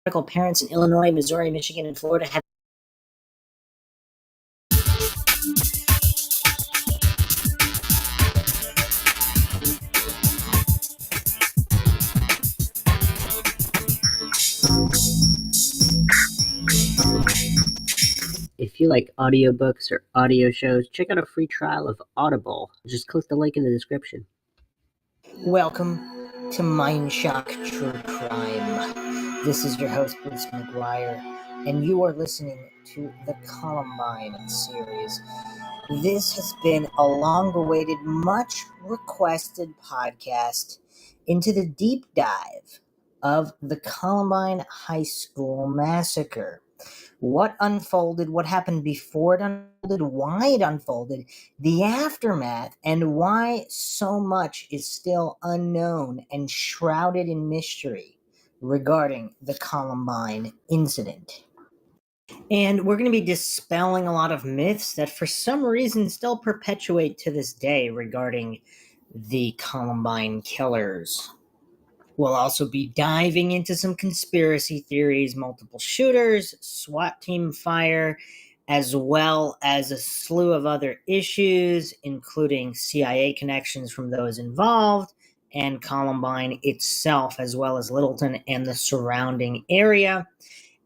Parents in Illinois, Missouri, Michigan, and Florida have. If you like audiobooks or audio shows, check out a free trial of Audible. Just click the link in the description. Welcome to Mindshock True Crime. This is your host, Bruce McGuire, and you are listening to the Columbine series. This has been a long-awaited, much-requested podcast into the deep dive of the Columbine High School massacre. What unfolded, what happened before it unfolded, why it unfolded, the aftermath, and why so much is still unknown and shrouded in mystery regarding the Columbine incident. And we're going to be dispelling a lot of myths that for some reason still perpetuate to this day regarding the Columbine killers. We'll also be diving into some conspiracy theories, multiple shooters, SWAT team fire, as well as a slew of other issues, including CIA connections from those involved, and Columbine itself, as well as Littleton and the surrounding area.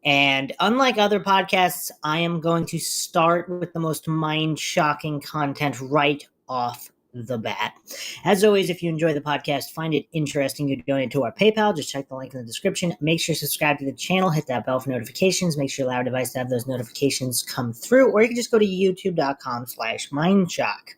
And unlike other podcasts, I am going to start with the most mind-shocking content right off the bat. As always, if you enjoy the podcast, find it interesting, you donate to our PayPal, just check the link in the description. Make sure to subscribe to the channel, hit that bell for notifications, make sure you allow your device to have those notifications come through, or you can just go to youtube.com/Mindshock.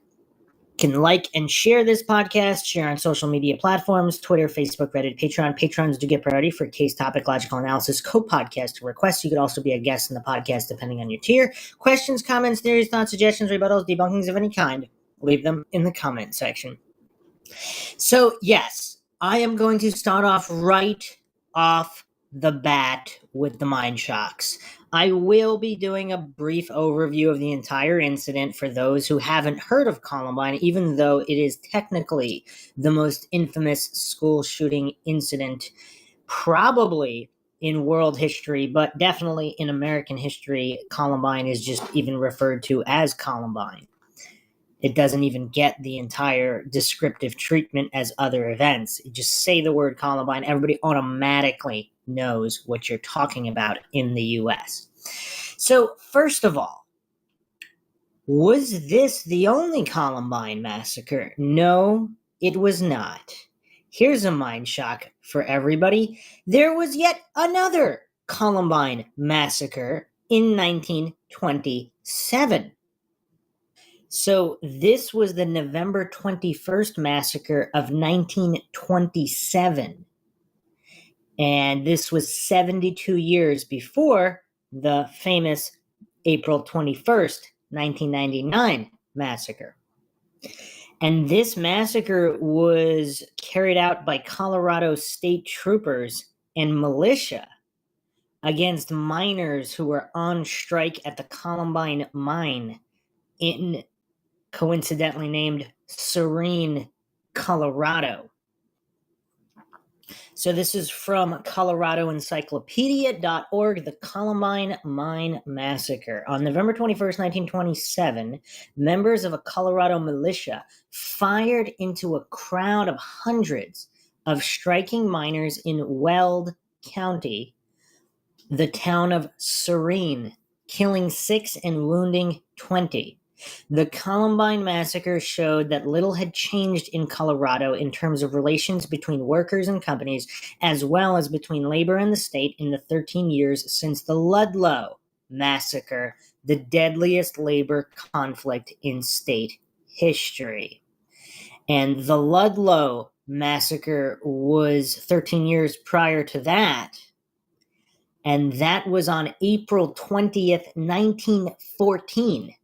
You can like and share this podcast, share on social media platforms, Twitter, Facebook, Reddit, Patreon. Patrons do get priority for case topic, logical analysis, co-podcast requests. You could also be a guest in the podcast depending on your tier. Questions, comments, theories, thoughts, suggestions, rebuttals, debunkings of any kind, leave them in the comment section. So yes, I am going to start off right off the bat with the mind shocks. I will be doing a brief overview of the entire incident for those who haven't heard of Columbine, even though it is technically the most infamous school shooting incident probably in world history, but definitely in American history. Columbine is just even referred to as Columbine. It doesn't even get the entire descriptive treatment as other events. You just say the word Columbine, everybody automatically knows what you're talking about in the U.S. So, first of all, was this the only Columbine massacre? No, it was not. Here's a mind shock for everybody. There was yet another Columbine massacre in 1927. So this was the November 21st massacre of 1927. And this was 72 years before the famous April 21st, 1999 massacre. And this massacre was carried out by Colorado state troopers and militia against miners who were on strike at the Columbine mine in coincidentally named Serene, Colorado. So this is from ColoradoEncyclopedia.org, the Columbine Mine Massacre. On November 21st, 1927, members of a Colorado militia fired into a crowd of hundreds of striking miners in Weld County, the town of Serene, killing 6 and wounding 20. The Columbine massacre showed that little had changed in Colorado in terms of relations between workers and companies, as well as between labor and the state in the 13 years since the Ludlow massacre, the deadliest labor conflict in state history. And the Ludlow massacre was 13 years prior to that, and that was on April 20th, 1914.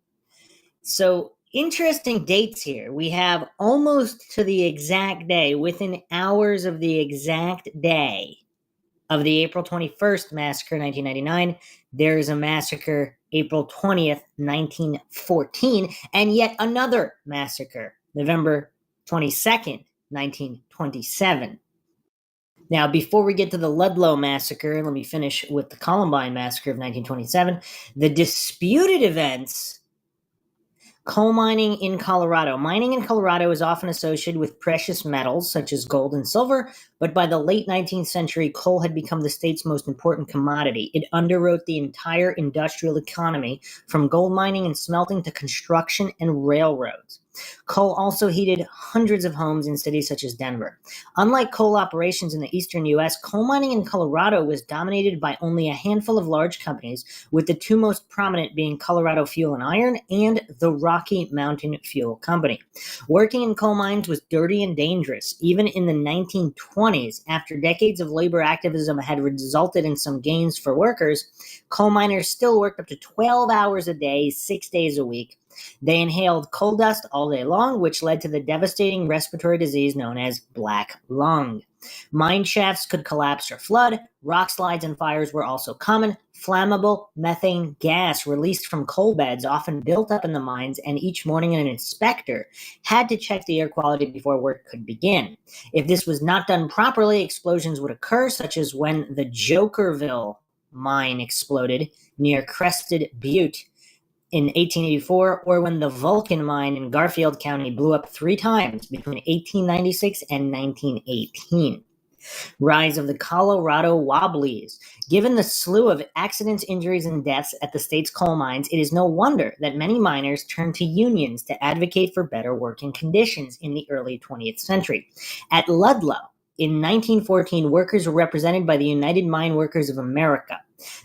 So interesting dates here. We have almost to the exact day, within hours of the exact day of the April 21st massacre, 1999, there is a massacre April 20th, 1914, and yet another massacre, November 22nd, 1927. Now, before we get to the Ludlow Massacre, let me finish with the Columbine Massacre of 1927. The disputed events. Coal mining in Colorado. Mining in Colorado is often associated with precious metals such as gold and silver, but by the late 19th century, coal had become the state's most important commodity. It underwrote the entire industrial economy, from gold mining and smelting to construction and railroads. Coal also heated hundreds of homes in cities such as Denver. Unlike coal operations in the eastern U.S., coal mining in Colorado was dominated by only a handful of large companies, with the two most prominent being Colorado Fuel and Iron and the Rocky Mountain Fuel Company. Working in coal mines was dirty and dangerous. Even in the 1920s, after decades of labor activism had resulted in some gains for workers, coal miners still worked up to 12 hours a day, 6 days a week. They inhaled coal dust all day long, which led to the devastating respiratory disease known as black lung. Mine shafts could collapse or flood. Rock slides and fires were also common. Flammable methane gas released from coal beds often built up in the mines, and each morning an inspector had to check the air quality before work could begin. If this was not done properly, explosions would occur, such as when the Jokerville mine exploded near Crested Butte in 1884, or when the Vulcan mine in Garfield County blew up 3 times between 1896 and 1918. Rise of the Colorado Wobblies. Given the slew of accidents, injuries, and deaths at the state's coal mines, it is no wonder that many miners turned to unions to advocate for better working conditions in the early 20th century. At Ludlow, in 1914, workers were represented by the United Mine Workers of America.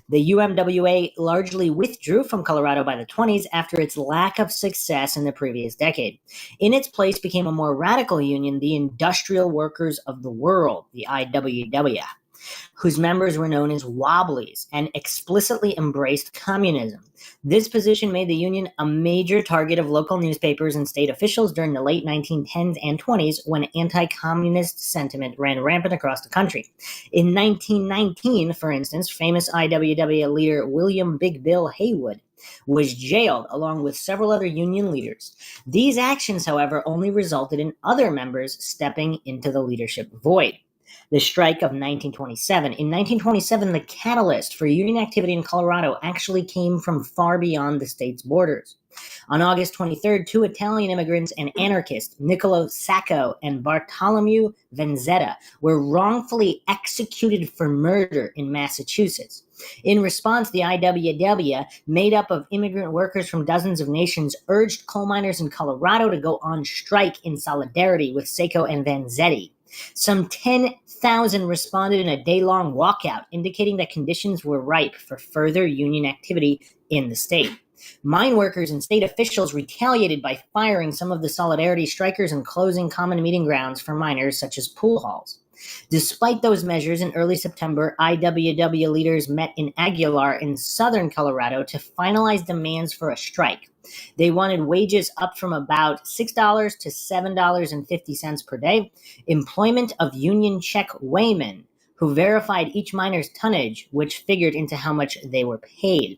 The UMWA largely withdrew from Colorado by the 20s after its lack of success in the previous decade. In its place became a more radical union, the Industrial Workers of the World, the IWW, whose members were known as Wobblies and explicitly embraced communism. This position made the union a major target of local newspapers and state officials during the late 1910s and 20s, when anti-communist sentiment ran rampant across the country. In 1919, for instance, famous IWW leader William Big Bill Haywood was jailed along with several other union leaders. These actions, however, only resulted in other members stepping into the leadership void. The strike of 1927. In 1927, the catalyst for union activity in Colorado actually came from far beyond the state's borders. On August 23rd, 2 Italian immigrants and anarchists, Niccolo Sacco and Bartolomeo Vanzetta, were wrongfully executed for murder in Massachusetts. In response, the IWW, made up of immigrant workers from dozens of nations, urged coal miners in Colorado to go on strike in solidarity with Sacco and Vanzetti. Some 10,000 responded in a day-long walkout, indicating that conditions were ripe for further union activity in the state. Mine workers and state officials retaliated by firing some of the Solidarity strikers and closing common meeting grounds for miners, such as pool halls. Despite those measures, in early September, IWW leaders met in Aguilar in southern Colorado to finalize demands for a strike. They wanted wages up from about $6 to $7.50 per day, employment of union check weighmen who verified each miner's tonnage, which figured into how much they were paid,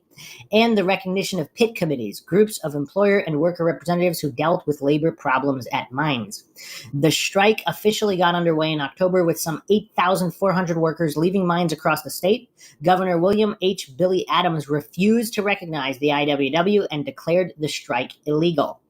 and the recognition of pit committees, groups of employer and worker representatives who dealt with labor problems at mines. The strike officially got underway in October, with some 8,400 workers leaving mines across the state. Governor William H. Billy Adams refused to recognize the IWW and declared the strike illegal.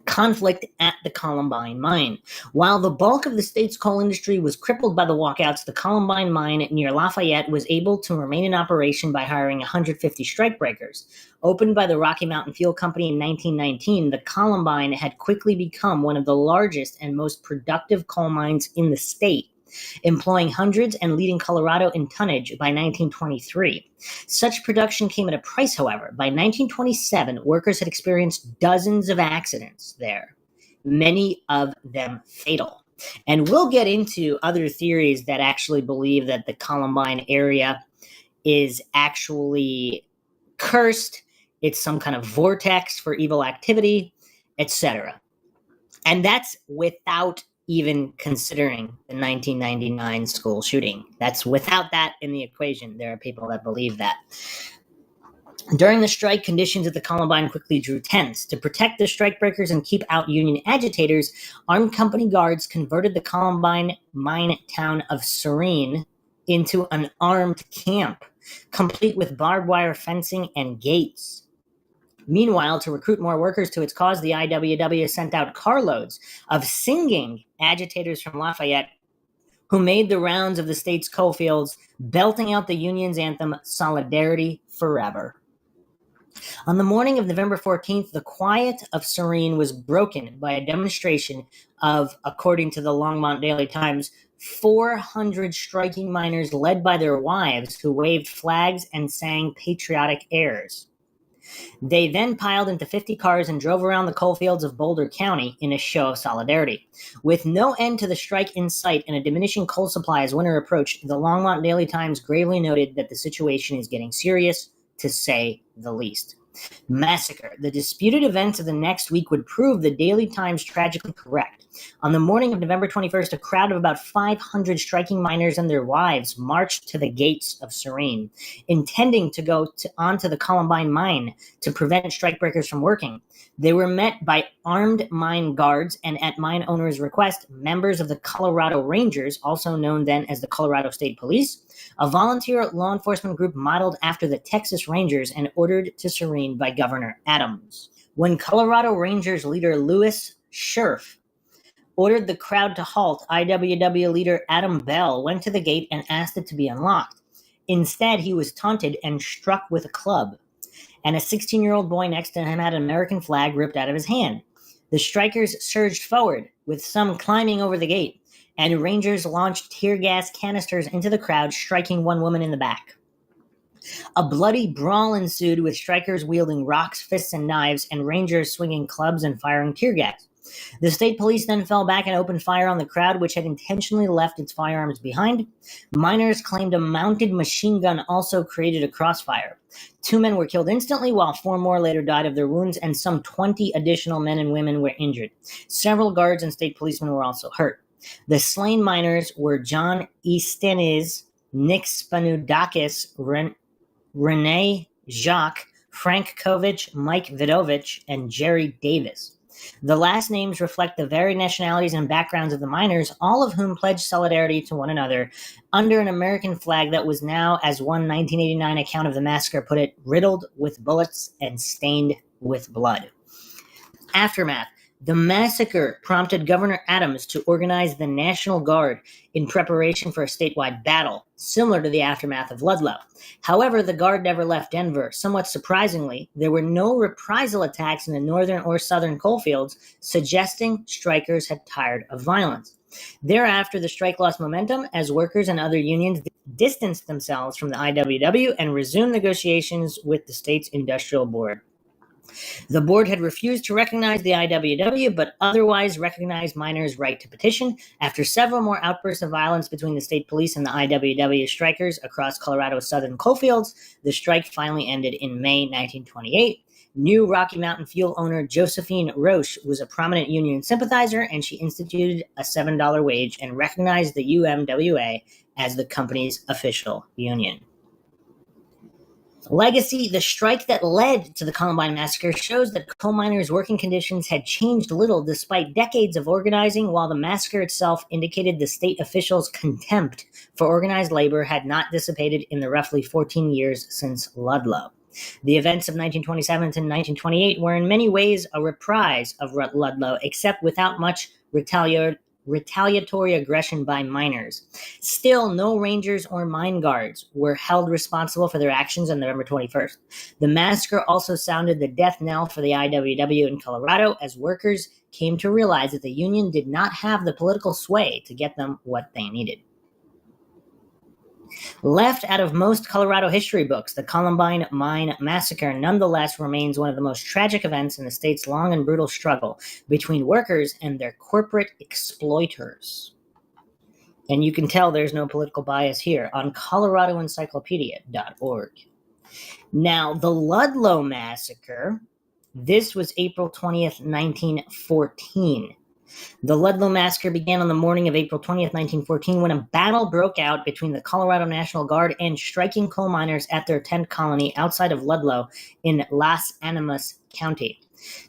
Conflict at the Columbine mine. While the bulk of the state's coal industry was crippled by the walkouts, the Columbine mine near Lafayette was able to remain in operation by hiring 150 strikebreakers. Opened by the Rocky Mountain Fuel Company in 1919, the Columbine had quickly become one of the largest and most productive coal mines in the state, employing hundreds and leading Colorado in tonnage by 1923. Such production came at a price, however. By 1927, workers had experienced dozens of accidents there, many of them fatal. And we'll get into other theories that actually believe that the Columbine area is actually cursed, it's some kind of vortex for evil activity, etc. And that's without even considering the 1999 school shooting. That's without that in the equation. There are people that believe that. During the strike, conditions at the Columbine quickly drew tense. To protect the strikebreakers and keep out union agitators, armed company guards converted the Columbine mine town of Serene into an armed camp, complete with barbed wire fencing and gates. Meanwhile, to recruit more workers to its cause, the IWW sent out carloads of singing agitators from Lafayette who made the rounds of the state's coalfields, belting out the union's anthem, Solidarity Forever. On the morning of November 14th, the quiet of Serene was broken by a demonstration of, according to the Longmont Daily Times, 400 striking miners led by their wives who waved flags and sang patriotic airs. They then piled into 50 cars and drove around the coalfields of Boulder County in a show of solidarity. With no end to the strike in sight and a diminishing coal supply as winter approached, the Longmont Daily Times gravely noted that the situation is getting serious, to say the least. Massacre. The disputed events of the next week would prove the Daily Times tragically correct. On the morning of November 21st, a crowd of about 500 striking miners and their wives marched to the gates of Serene, intending to go onto the Columbine mine to prevent strikebreakers from working. They were met by armed mine guards and, at mine owners' request, members of the Colorado Rangers, also known then as the Colorado State Police, a volunteer law enforcement group modeled after the Texas Rangers and ordered to Serene by Governor Adams. When Colorado Rangers leader Louis Scherf ordered the crowd to halt, IWW leader Adam Bell went to the gate and asked it to be unlocked. Instead, he was taunted and struck with a club, and a 16-year-old boy next to him had an American flag ripped out of his hand. The strikers surged forward, with some climbing over the gate, and Rangers launched tear gas canisters into the crowd, striking one woman in the back. A bloody brawl ensued, with strikers wielding rocks, fists, and knives, and Rangers swinging clubs and firing tear gas. The state police then fell back and opened fire on the crowd, which had intentionally left its firearms behind. Miners claimed a mounted machine gun also created a crossfire. 2 men were killed instantly, while 4 more later died of their wounds, and some 20 additional men and women were injured. Several guards and state policemen were also hurt. The slain miners were John Easteniz, Nick Spanudakis, Rene Jacques, Frank Kovich, Mike Vidovich, and Jerry Davis. The last names reflect the varied nationalities and backgrounds of the miners, all of whom pledged solidarity to one another under an American flag that was now, as one 1989 account of the massacre put it, riddled with bullets and stained with blood. Aftermath. The massacre prompted Governor Adams to organize the National Guard in preparation for a statewide battle, similar to the aftermath of Ludlow. However, the Guard never left Denver. Somewhat surprisingly, there were no reprisal attacks in the northern or southern coalfields, suggesting strikers had tired of violence. Thereafter, the strike lost momentum as workers and other unions distanced themselves from the IWW and resumed negotiations with the state's industrial board. The board had refused to recognize the IWW, but otherwise recognized miners' right to petition. After several more outbursts of violence between the state police and the IWW strikers across Colorado's southern coalfields, the strike finally ended in May 1928. New Rocky Mountain fuel owner Josephine Roche was a prominent union sympathizer, and she instituted a $7 wage and recognized the UMWA as the company's official union. Legacy. The strike that led to the Columbine Massacre shows that coal miners' working conditions had changed little despite decades of organizing, while the massacre itself indicated the state officials' contempt for organized labor had not dissipated in the roughly 14 years since Ludlow. The events of 1927 to 1928 were in many ways a reprise of Ludlow, except without much retaliatory aggression by miners. Still, no rangers or mine guards were held responsible for their actions on November 21st. The massacre also sounded the death knell for the IWW in Colorado, as workers came to realize that the union did not have the political sway to get them what they needed. Left out of most Colorado history books, the Columbine Mine Massacre nonetheless remains one of the most tragic events in the state's long and brutal struggle between workers and their corporate exploiters. And you can tell there's no political bias here on coloradoencyclopedia.org. Now, the Ludlow Massacre, this was April 20th, 1914. The Ludlow Massacre began on the morning of April 20th, 1914, when a battle broke out between the Colorado National Guard and striking coal miners at their tent colony outside of Ludlow in Las Animas County.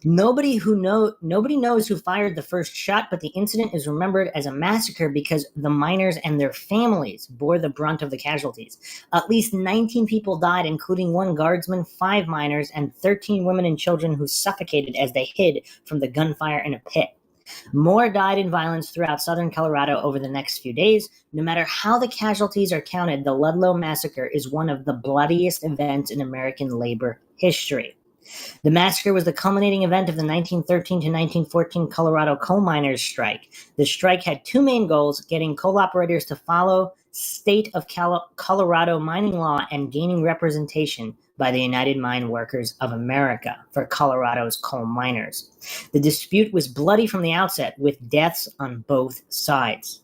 Nobody knows who fired the first shot, but the incident is remembered as a massacre because the miners and their families bore the brunt of the casualties. At least 19 people died, including one guardsman, 5 miners, and 13 women and children who suffocated as they hid from the gunfire in a pit. More died in violence throughout southern Colorado over the next few days. No matter how the casualties are counted, the Ludlow Massacre is one of the bloodiest events in American labor history. The massacre was the culminating event of the 1913 to 1914 Colorado coal miners' strike. The strike had 2 main goals: getting coal operators to follow state of Colorado mining law and gaining representation by the United Mine Workers of America for Colorado's coal miners. The dispute was bloody from the outset, with deaths on both sides.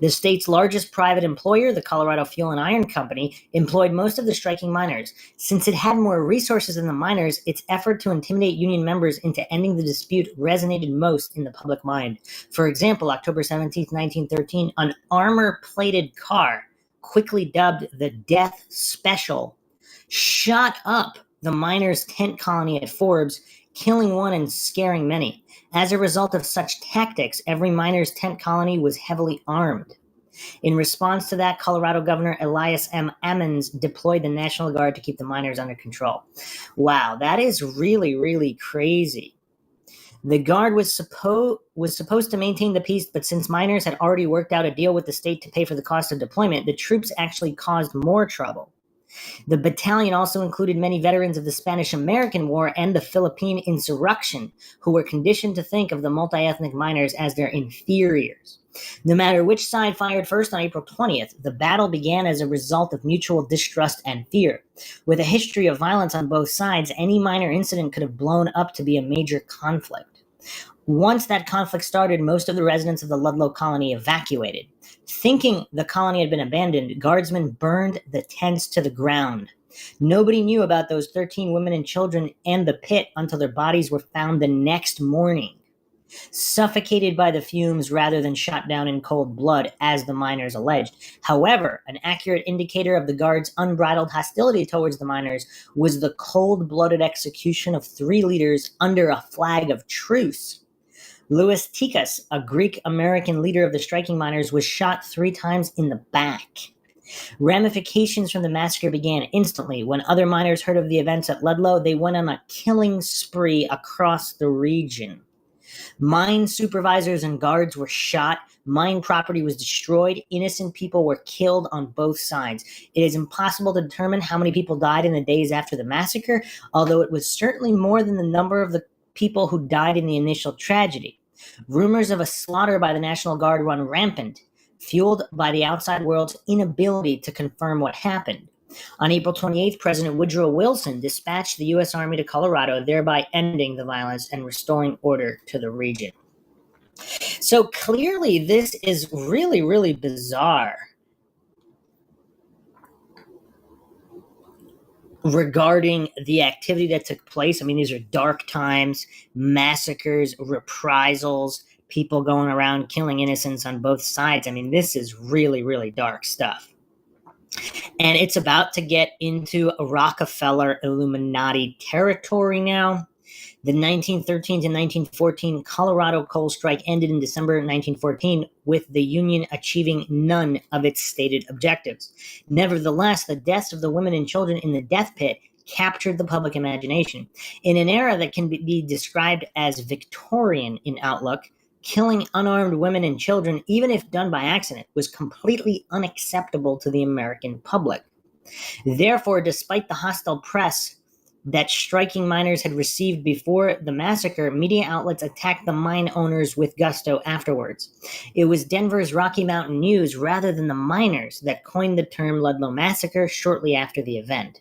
The state's largest private employer, the Colorado Fuel and Iron Company, employed most of the striking miners. Since it had more resources than the miners, its effort to intimidate union members into ending the dispute resonated most in the public mind. For example, October 17, 1913, an armor-plated car, quickly dubbed the Death Special, shot up the miners' tent colony at Forbes, killing one and scaring many. As a result of such tactics, every miner's tent colony was heavily armed. In response to that, Colorado Governor Elias M. Ammons deployed the National Guard to keep the miners under control. Wow, that is really, really crazy. The Guard was supposed to maintain the peace, but since miners had already worked out a deal with the state to pay for the cost of deployment, the troops actually caused more trouble. The battalion also included many veterans of the Spanish-American War and the Philippine insurrection, who were conditioned to think of the multi-ethnic miners as their inferiors. No matter which side fired first on April 20th, the battle began as a result of mutual distrust and fear. With a history of violence on both sides, any minor incident could have blown up to be a major conflict. Once that conflict started, most of the residents of the Ludlow colony evacuated. Thinking the colony had been abandoned, guardsmen burned the tents to the ground. Nobody knew about those 13 women and children and the pit until their bodies were found the next morning, suffocated by the fumes rather than shot down in cold blood, as the miners alleged. However, an accurate indicator of the Guard's unbridled hostility towards the miners was the cold-blooded execution of 3 leaders under a flag of truce. Louis Tikas, a Greek-American leader of the striking miners, was shot 3 times in the back. Ramifications from the massacre began instantly. When other miners heard of the events at Ludlow, they went on a killing spree across the region. Mine supervisors and guards were shot. Mine property was destroyed. Innocent people were killed on both sides. It is impossible to determine how many people died in the days after the massacre, although it was certainly more than the number of the people who died in the initial tragedy. Rumors of a slaughter by the National Guard run rampant, fueled by the outside world's inability to confirm what happened. On April 28th, President Woodrow Wilson dispatched the U.S. Army to Colorado, thereby ending the violence and restoring order to the region. So clearly, this is really, really bizarre regarding the activity that took place. I mean, these are dark times, massacres, reprisals, people going around killing innocents on both sides. I mean, this is really, really dark stuff. And it's about to get into Rockefeller Illuminati territory now. The 1913 to 1914 Colorado coal strike ended in December 1914, with the Union achieving none of its stated objectives. Nevertheless, the deaths of the women and children in the death pit captured the public imagination. In an era that can be described as Victorian in outlook, killing unarmed women and children, even if done by accident, was completely unacceptable to the American public. Therefore, despite the hostile press that striking miners had received before the massacre, media outlets attacked the mine owners with gusto afterwards. It was Denver's Rocky Mountain News rather than the miners that coined the term Ludlow Massacre shortly after the event.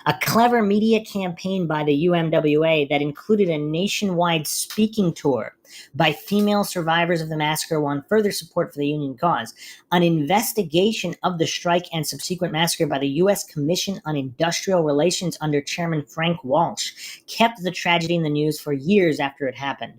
A clever media campaign by the UMWA that included a nationwide speaking tour by female survivors of the massacre won further support for the Union cause. An investigation of the strike and subsequent massacre by the U.S. Commission on Industrial Relations under Chairman Frank Walsh kept the tragedy in the news for years after it happened.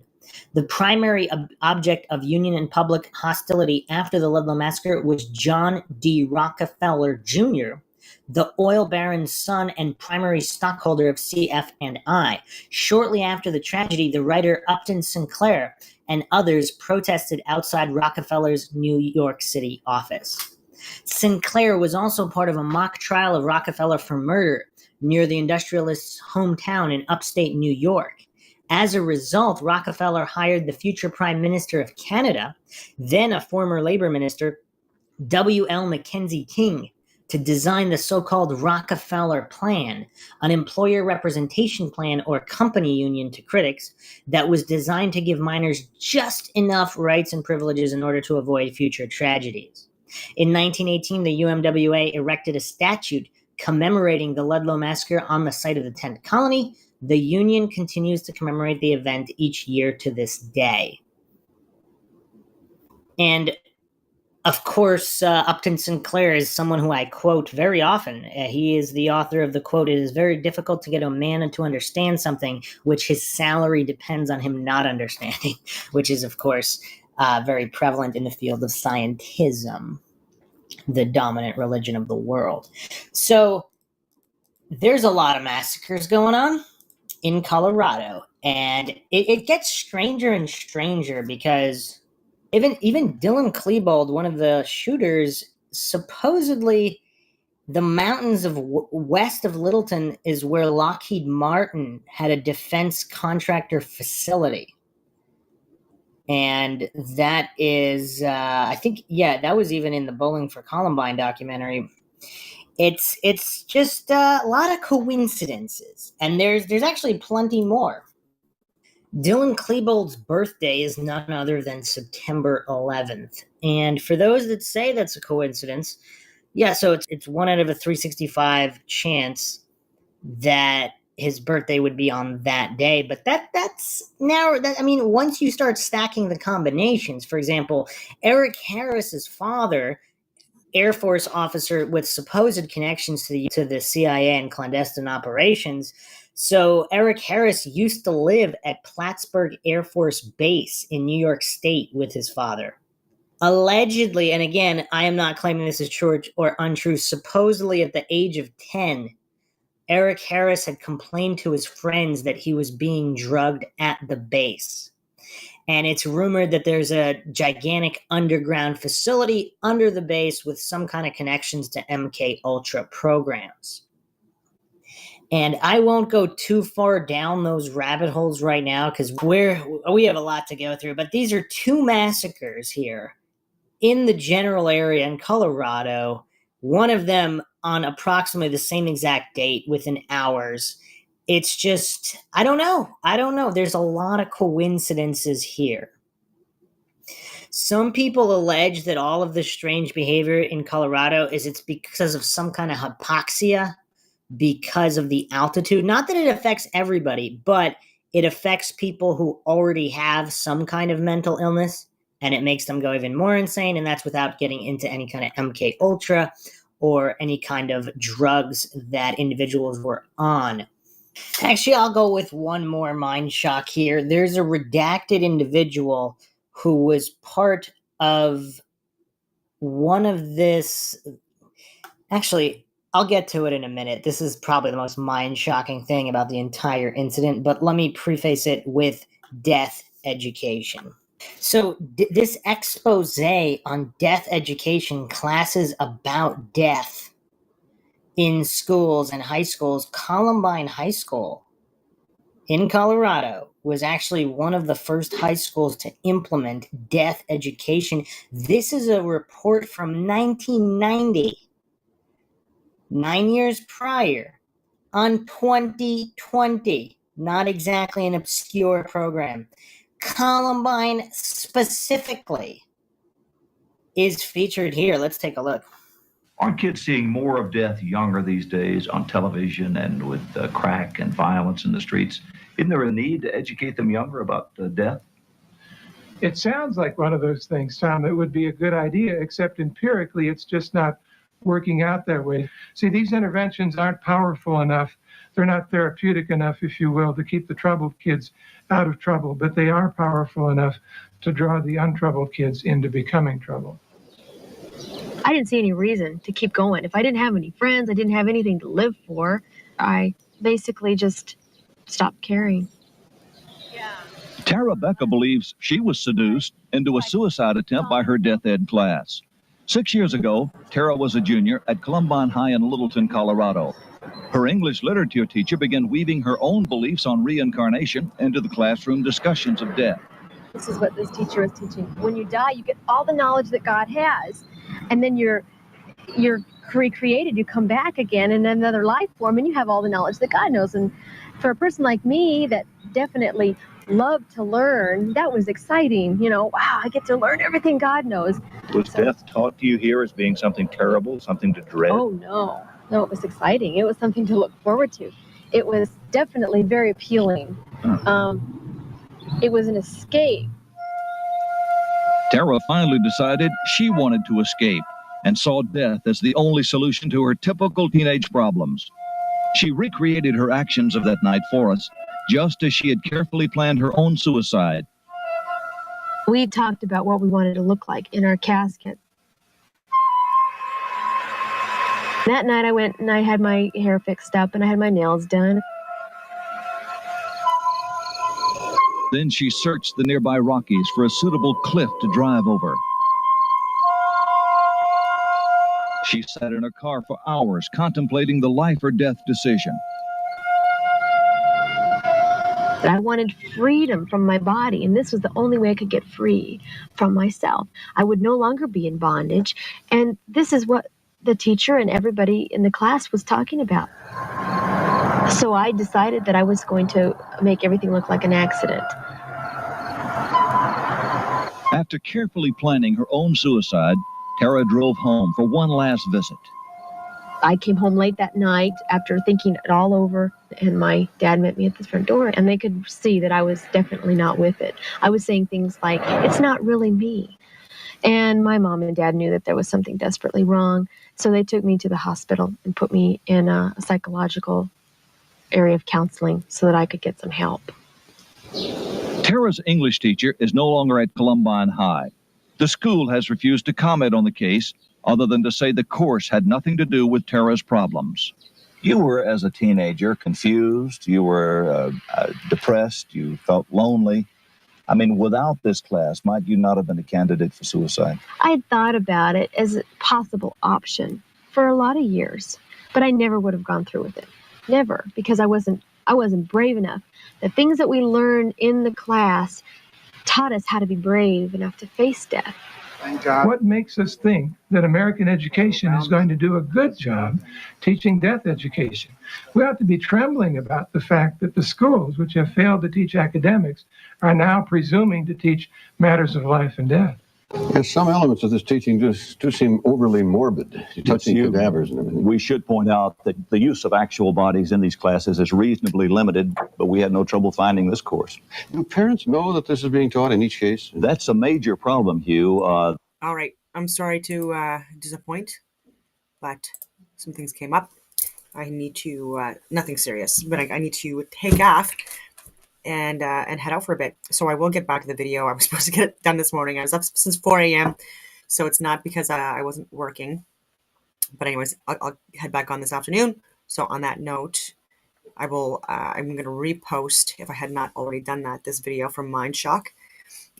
The primary object of Union and public hostility after the Ludlow massacre was John D. Rockefeller Jr., the oil baron's son and primary stockholder of CF&I. Shortly after the tragedy, the writer Upton Sinclair and others protested outside Rockefeller's New York City office. Sinclair was also part of a mock trial of Rockefeller for murder near the industrialist's hometown in upstate New York. As a result, Rockefeller hired the future Prime Minister of Canada, then a former labor minister, W.L. Mackenzie King, to design the so-called Rockefeller Plan, an employer representation plan or company union to critics that was designed to give miners just enough rights and privileges in order to avoid future tragedies. In 1918, the UMWA erected a statue commemorating the Ludlow Massacre on the site of the tent colony. The union continues to commemorate the event each year to this day. And of course, Upton Sinclair is someone who I quote very often. He is the author of the quote, "It is very difficult to get a man to understand something which his salary depends on him not understanding," which is, of course, very prevalent in the field of scientism, the dominant religion of the world. So there's a lot of massacres going on in Colorado, and it gets stranger and stranger because even Dylan Klebold, one of the shooters, supposedly the mountains of west of Littleton is where Lockheed Martin had a defense contractor facility. And that is, I think, that was even in the Bowling for Columbine documentary. It's just a lot of coincidences, and there's actually plenty more. Dylan Klebold's birthday is none other than September 11th. And for those that say that's a coincidence, so it's 1 out of a 365 chance that his birthday would be on that day. But that's now, once you start stacking the combinations, for example, Eric Harris's father, Air Force officer with supposed connections to the CIA and clandestine operations. So Eric Harris used to live at Plattsburgh Air Force Base in New York State with his father. Allegedly, and again, I am not claiming this is true or untrue, supposedly at the age of 10, Eric Harris had complained to his friends that he was being drugged at the base. And it's rumored that there's a gigantic underground facility under the base with some kind of connections to MK Ultra programs. And I won't go too far down those rabbit holes right now because we have a lot to go through. But these are 2 massacres here in the general area in Colorado, one of them on approximately the same exact date within hours. It's just, I don't know. There's a lot of coincidences here. Some people allege that all of the strange behavior in Colorado it's because of some kind of hypoxia because of the altitude. Not that it affects everybody, but it affects people who already have some kind of mental illness, and it makes them go even more insane, and that's without getting into any kind of MK Ultra or any kind of drugs that individuals were on. Actually, I'll go with one more mind shock here. There's a redacted individual who was part of one of this. Actually, I'll get to it in a minute. This is probably the most mind-shocking thing about the entire incident, but let me preface it with death education. So this expose on death education, classes about death in schools and high schools, Columbine High School in Colorado was actually one of the first high schools to implement death education. This is a report from 1990, 9 years prior, on 2020, not exactly an obscure program. Columbine specifically is featured here. Let's take a look. Aren't kids seeing more of death younger these days on television and with crack and violence in the streets? Isn't there a need to educate them younger about death? It sounds like one of those things, Tom, that would be a good idea, except empirically it's just not working out that way. See, these interventions aren't powerful enough. They're not therapeutic enough, if you will, to keep the troubled kids out of trouble, but they are powerful enough to draw the untroubled kids into becoming troubled. I didn't see any reason to keep going. If I didn't have any friends, I didn't have anything to live for, I basically just stopped caring. Tara Becca believes she was seduced into a suicide attempt by her death ed class. 6 years ago, Tara was a junior at Columbine High in Littleton, Colorado. Her English literature teacher began weaving her own beliefs on reincarnation into the classroom discussions of death. This is what this teacher was teaching. When you die, you get all the knowledge that God has, and then you're recreated. You come back again in another life form, and you have all the knowledge that God knows. And for a person like me that definitely loved to learn, that was exciting. You know, wow, I get to learn everything God knows. Was death taught to you here as being something terrible, something to dread? Oh, no. No, it was exciting. It was something to look forward to. It was definitely very appealing. It was an escape. Tara finally decided she wanted to escape and saw death as the only solution to her typical teenage problems. She recreated her actions of that night for us, just as she had carefully planned her own suicide. We talked about what we wanted to look like in our casket. That night I went and I had my hair fixed up and I had my nails done. Then she searched the nearby Rockies for a suitable cliff to drive over. She sat in her car for hours contemplating the life or death decision. I wanted freedom from my body, and this was the only way I could get free from myself. I would no longer be in bondage, and this is what the teacher and everybody in the class was talking about. So I decided that I was going to make everything look like an accident. After carefully planning her own suicide, Tara drove home for one last visit. I came home late that night after thinking it all over, and my dad met me at the front door, and they could see that I was definitely not with it. I was saying things like, it's not really me. And my mom and dad knew that there was something desperately wrong, so they took me to the hospital and put me in a psychological area of counseling so that I could get some help. Tara's English teacher is no longer at Columbine High. The school has refused to comment on the case, other than to say the course had nothing to do with Tara's problems. You were, as a teenager, confused, you were depressed, you felt lonely. I mean, without this class, might you not have been a candidate for suicide? I had thought about it as a possible option for a lot of years, but I never would have gone through with it. Never, because I wasn't brave enough. The things that we learned in the class taught us how to be brave enough to face death. What makes us think that American education is going to do a good job teaching death education? We ought to be trembling about the fact that the schools, which have failed to teach academics, are now presuming to teach matters of life and death. Yes, some elements of this teaching just do seem overly morbid, touching cadavers and everything. We should point out that the use of actual bodies in these classes is reasonably limited, but we had no trouble finding this course. Do parents know that this is being taught in each case? That's a major problem, Hugh. All right, I'm sorry to disappoint, but some things came up. I need to, nothing serious, but I need to take off and head out for a bit. So I will get back to the video. I was supposed to get it done this morning. I was up since 4 a.m., so it's not because I wasn't working. But anyways, I'll head back on this afternoon. So on that note, I'm going to repost, if I had not already done that, this video from Mindshock.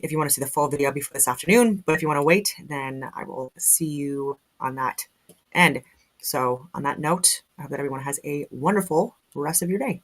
If you want to see the full video before this afternoon, but if you want to wait, then I will see you on that end. So on that note, I hope that everyone has a wonderful rest of your day.